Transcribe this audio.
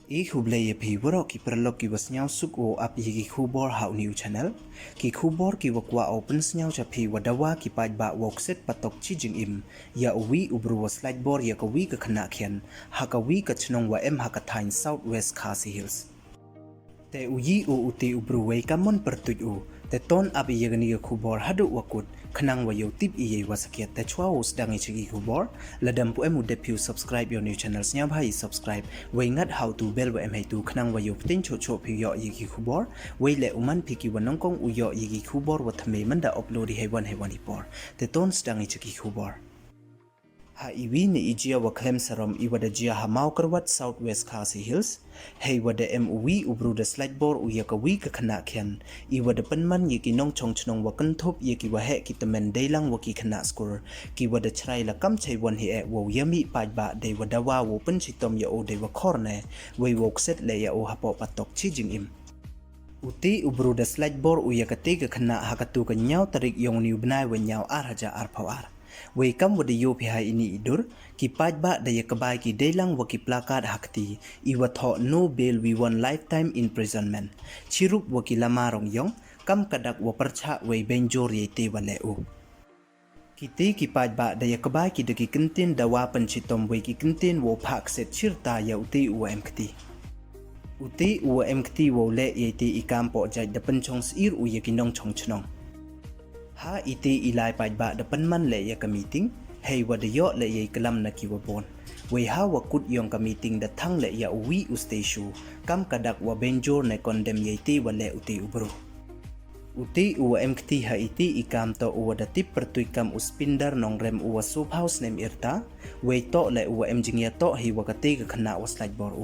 Hublay pi waro ki perlok ki wasnyaw suk o ap ki khubor hau new channel ki khubor ki wakwa open snyaw chapi wadawa ki paidbah kset patok chi jing im ya uwi ubru wa Slaitbor ya kawi ka khynnah khian hakawi ka chnong wa haka thain southwest khasi hills te uyi uti ubru wei kamon pertuj te ton ap yagani ka khubor hadu wakut khnang wa yo tip iye wasakiat te chwa us dangi chigi khubor ladam pu emu depu subscribe your new channel snya bhai subscribe wei ngat how to bell wa emhai tu khnang wa yo tin cho cho pi yo yigi khubor wei le uman phiki wa nongkong u yo yigi khubor wa thame manda upload he wan ipor te ton dangi chigi khubor ha iwi ni ijia wa klem sarom iwada jia hamau karwat southwest khasi hills hei wada uwi ubru da Slaitbor u yakawi ka khynnah khian iwada panman yiki nong chong chnong wa kanthop yiki wa he ki tamen deilang wa ki khynnah skur ki wada chrai la kam chei wan he wo yami paidbah de wada wa wo pan chitom ya o de wa khorne wei wo kset le ya o hapo patok chi jing im uti ubru da Slaitbor u yakati ka khynnah hakatu ka nyaw tarik yong niu bnai wa nyaw arhaja arphawar wei kam wada yo phai ini idur ki paidbah da yakabai ki deilang wa ki plakat hakti iwa tho no bail we want lifetime imprisonment chirup wa ki lama rong yong kam kadak wa parcha wei benjor ye te wa le u kiti ki paidbah da yakabai ki deki kentin dawa panchitom wei ki kentin wo phak set chirata ya uti umt wo le ye te ikam po jai da panchong sir u ye ki nong chong chnong ha iti ilai paidbah da panman le ya ka meeting hei wada yo le ye kalam na ki wa bon wei ha wa kut yong ka meeting da thang le ya uwi ustation kam kadak wa benjor ne condemn ye ti wa le uti ubro uti umt ha iti ikam to wa da tip pertui kam uspindar nong rem wa sub house nem irta wei to le uam jingya to hi wa ka te ka khynnah wa Slaitbor